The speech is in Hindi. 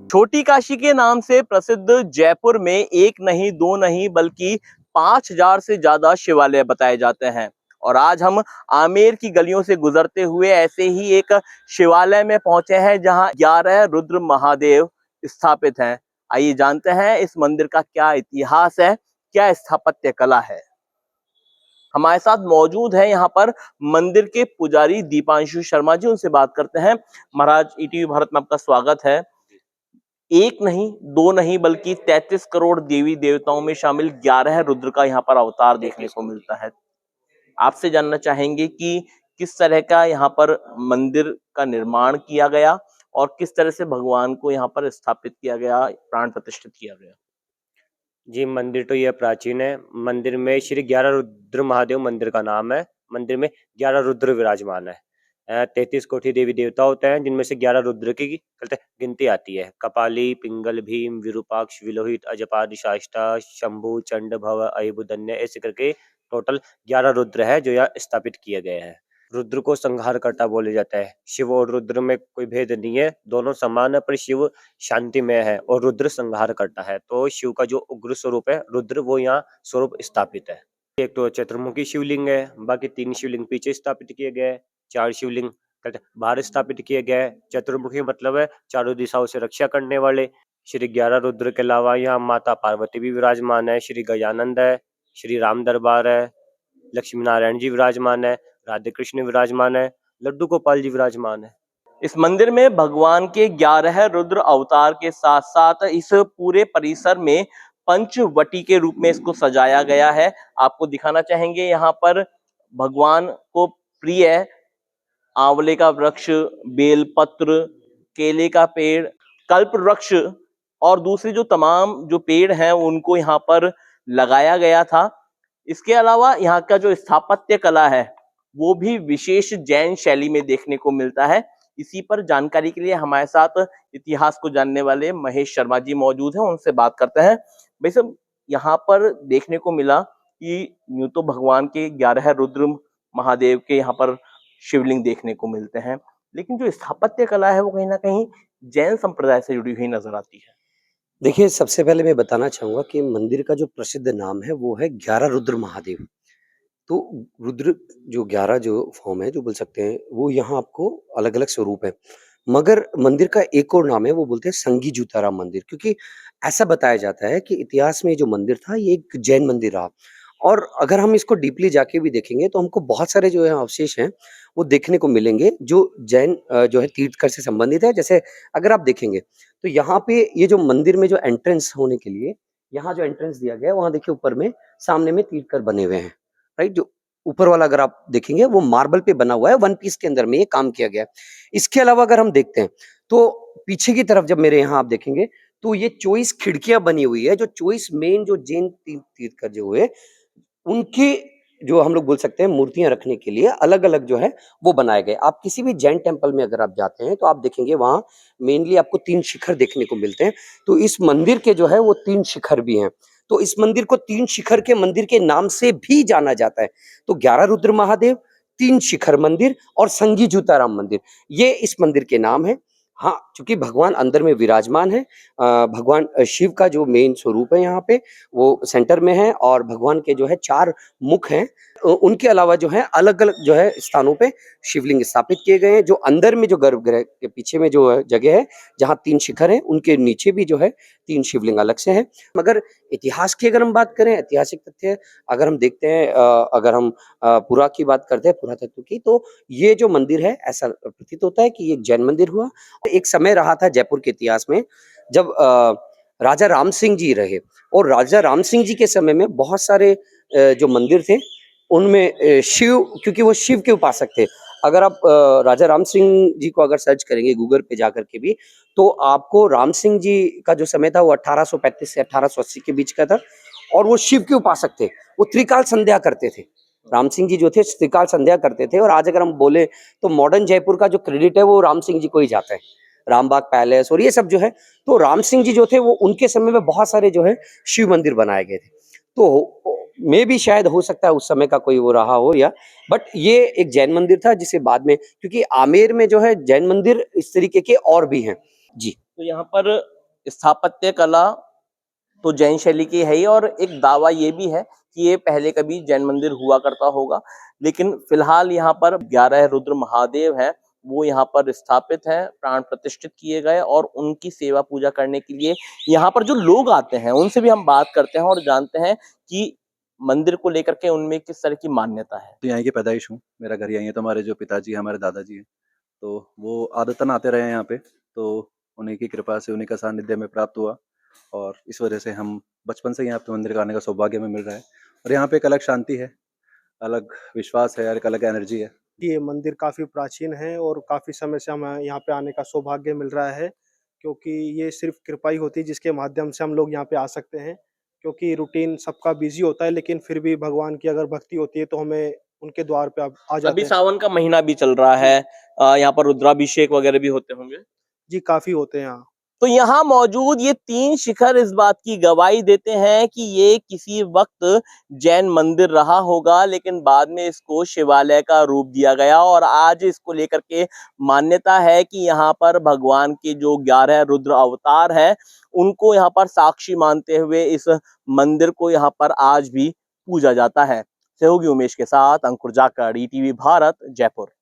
छोटी काशी के नाम से प्रसिद्ध जयपुर में एक नहीं दो नहीं बल्कि 5,000 से ज्यादा शिवालय बताए जाते हैं। और आज हम आमेर की गलियों से गुजरते हुए ऐसे ही एक शिवालय में पहुंचे हैं जहां 11 रुद्र महादेव स्थापित हैं। आइए जानते हैं इस मंदिर का क्या इतिहास है, क्या स्थापत्य कला है। हमारे साथ मौजूद है यहाँ पर मंदिर के पुजारी दीपांशु शर्मा जी, उनसे बात करते हैं। महाराज, ईटीवी भारत में आपका स्वागत है। एक नहीं दो नहीं बल्कि 33 करोड़ देवी देवताओं में शामिल 11 रुद्र का यहाँ पर अवतार देखने को मिलता है। आपसे जानना चाहेंगे कि किस तरह का यहाँ पर मंदिर का निर्माण किया गया और किस तरह से भगवान को यहाँ पर स्थापित किया गया, प्राण प्रतिष्ठित किया गया। जी, मंदिर तो यह प्राचीन है। मंदिर में श्री 11 रुद्र महादेव मंदिर का नाम है। मंदिर में 11 रुद्र विराजमान है। 33 कोटि देवी देवता होते हैं, जिनमें से 11 रुद्र की गिनती आती है। कपाली, पिंगल, भीम, विरूपाक्ष, विलोहित, अजपाद, शास्ता, शंभु, चंड, भव, अहिबुदन्य, ऐसे करके टोटल 11 रुद्र है जो यहाँ स्थापित किए गए हैं। रुद्र को संहारकर्ता बोले जाता है। शिव और रुद्र में कोई भेद नहीं है, दोनों समान है, पर शिव शांतिमय है और रुद्र संहार करता है। तो शिव का जो उग्र स्वरूप है रुद्र, वो यहाँ स्वरूप स्थापित है। एक तो चतुर्मुखी शिवलिंग है, बाकी 3 शिवलिंग पीछे स्थापित किए गए, 4 शिवलिंग बाहर स्थापित किए गए। चतुर्मुखी मतलब है चारों दिशाओं से रक्षा करने वाले। श्री 11 रुद्र के अलावा यहाँ माता पार्वती भी विराजमान है, श्री गजानंद है, श्री राम दरबार है, लक्ष्मी नारायण जी विराजमान है, राधे कृष्ण विराजमान है, लड्डू गोपाल जी विराजमान है। इस मंदिर में भगवान के 11 रुद्र अवतार के साथ साथ इस पूरे परिसर में पंचवटी के रूप में इसको सजाया गया है। आपको दिखाना चाहेंगे यहाँ पर भगवान को प्रिय आंवले का वृक्ष, बेलपत्र, केले का पेड़, कल्प वृक्ष और दूसरे जो तमाम जो पेड़ हैं उनको यहाँ पर लगाया गया था। इसके अलावा यहाँ का जो स्थापत्य कला है वो भी विशेष जैन शैली में देखने को मिलता है। इसी पर जानकारी के लिए हमारे साथ इतिहास को जानने वाले महेश शर्मा जी मौजूद हैं, उनसे बात करते हैं। भाई साहब, यहाँ पर देखने को मिला कि यूं तो भगवान के 11 रुद्र महादेव के यहाँ पर शिवलिंग देखने को मिलते हैं, लेकिन जो स्थापत्य कला है वो कहीं ना कहीं जैन संप्रदाय से जुड़ी हुई नजर आती है। देखिए, सबसे पहले मैं बताना चाहूँगा कि मंदिर का जो प्रसिद्ध नाम है वो है 11 रुद्र महादेव। तो रुद्र जो 11 जो फॉर्म है जो बोल सकते हैं, वो यहाँ आपको अलग-अलग स्वरूप है। मगर मंदिर का एक और नाम है, वो बोलते हैं संगी जूताराम मंदिर, क्योंकि ऐसा बताया जाता है कि इतिहास में जो मंदिर था ये एक जैन मंदिर रहा। और अगर हम इसको डीपली जाके भी देखेंगे तो हमको बहुत सारे जो है अवशेष हैं वो देखने को मिलेंगे जो जैन जो है तीर्थकर से संबंधित है। जैसे अगर आप देखेंगे तो यहाँ पे ये जो मंदिर में जो एंट्रेंस होने के लिए यहाँ जो एंट्रेंस दिया गया है, वहाँ देखिए ऊपर में सामने में तीर्थकर बने हुए हैं, राइट? जो ऊपर वाला अगर आप देखेंगे वो मार्बल पे बना हुआ है, वन पीस के अंदर में ये काम किया गया है। इसके अलावा अगर हम देखते हैं तो पीछे की तरफ जब मेरे यहाँ आप देखेंगे तो ये 24 खिड़कियां बनी हुई है। जो 24 मेन जो जैन तीर्थकर जो हुए उनकी जो हम लोग बोल सकते हैं मूर्तियां रखने के लिए अलग-अलग जो है वो बनाए गए। आप किसी भी जैन टेम्पल में अगर आप जाते हैं तो आप देखेंगे वहाँ मेनली आपको 3 शिखर देखने को मिलते हैं। तो इस मंदिर के जो है वो 3 शिखर भी हैं। तो इस मंदिर को 3 शिखर के मंदिर के नाम से भी जाना जाता है। तो 11 रुद्र महादेव, 3 शिखर मंदिर और संगी जूताराम मंदिर, ये इस मंदिर के नाम है। हाँ, चूँकि भगवान अंदर में विराजमान है। भगवान शिव का जो मेन स्वरूप है यहाँ पे वो सेंटर में है और भगवान के जो है 4 मुख हैं। उनके अलावा जो है अलग-अलग जो है स्थानों पे शिवलिंग स्थापित किए गए हैं। जो अंदर में जो गर्भगृह के पीछे में जो जगह है जहाँ 3 शिखर हैं, उनके नीचे भी जो है 3 शिवलिंग अलग से हैं। मगर इतिहास की अगर हम बात करें, ऐतिहासिक तथ्य अगर हम देखते हैं, अगर हम पुरा की बात करते हैं, पुरातत्व की, तो ये जो मंदिर है ऐसा प्रतीत होता है कि ये एक जैन मंदिर हुआ। एक समय रहा था जयपुर के इतिहास में जब राजा राम सिंह जी रहे और राजा राम सिंह जी के समय में बहुत सारे जो मंदिर थे उनमें शिव, क्योंकि वो शिव के उपासक थे। अगर आप राजा राम सिंह जी को अगर सर्च करेंगे गूगल पे जाकर के भी, तो आपको राम सिंह जी का जो समय था वो 1835 से 1880 के बीच का था और वो शिव के उपासक थे। वो त्रिकाल संध्या करते थे। राम सिंह जी जो थे त्रिकाल संध्या करते थे और आज अगर हम बोले तो मॉडर्न जयपुर का जो क्रेडिट है वो राम सिंह जी को ही जाता है। रामबाग पैलेस और ये सब जो है, तो राम सिंह जी जो थे वो उनके समय में बहुत सारे जो है शिव मंदिर बनाए गए थे। तो मे भी शायद हो सकता है उस समय का कोई वो रहा हो, या बट ये एक जैन मंदिर था जिसे बाद में, क्योंकि आमेर में जो है जैन मंदिर इस तरीके के और भी हैं। जी। तो यहाँ पर स्थापत्य कला तो जैन शैली की है ही, और एक दावा ये भी है कि ये पहले कभी जैन मंदिर हुआ करता होगा। लेकिन फिलहाल यहाँ पर 11 रुद्र महादेव हैं, वो यहाँ पर स्थापित हैं, प्राण प्रतिष्ठित किए गए, और उनकी सेवा पूजा करने के लिए यहाँ पर जो लोग आते हैं उनसे भी हम बात करते हैं और जानते हैं कि मंदिर को लेकर के उनमें किस तरह की मान्यता है। तो यहाँ की पैदाइश हूँ, मेरा घर यहीं है। तो हमारे जो पिताजी हमारे दादाजी हैं, तो वो आदतन आते रहे हैं यहाँ पे, तो उन्हीं की कृपा से, उन्हीं का सानिध्य में प्राप्त हुआ, और इस वजह से हम बचपन से यहाँ पे मंदिर का आने का सौभाग्य हमें मिल रहा है। और यहाँ पे एक अलग शांति है, अलग विश्वास है, एक अलग एनर्जी है। ये मंदिर काफ़ी प्राचीन है और काफ़ी समय से हमें यहाँ पे आने का सौभाग्य मिल रहा है, क्योंकि ये सिर्फ़ कृपा ही होती है जिसके माध्यम से हम लोग यहाँ पे आ सकते हैं। क्योंकि रूटीन सबका बिज़ी होता है, लेकिन फिर भी भगवान की अगर भक्ति होती है तो हमें उनके द्वार पे आप आ जाते अभी हैं। सावन का महीना भी चल रहा है, यहाँ पर रुद्राभिषेक वगैरह भी होते होंगे। जी, काफ़ी होते हैं यहाँ। तो यहाँ मौजूद ये 3 शिखर इस बात की गवाही देते हैं कि ये किसी वक्त जैन मंदिर रहा होगा, लेकिन बाद में इसको शिवालय का रूप दिया गया, और आज इसको लेकर के मान्यता है कि यहाँ पर भगवान के जो 11 रुद्र अवतार हैं, उनको यहाँ पर साक्षी मानते हुए इस मंदिर को यहाँ पर आज भी पूजा जाता है। सहयोगी उमेश के साथ अंकुर जाखड़, ईटीवी भारत, जयपुर।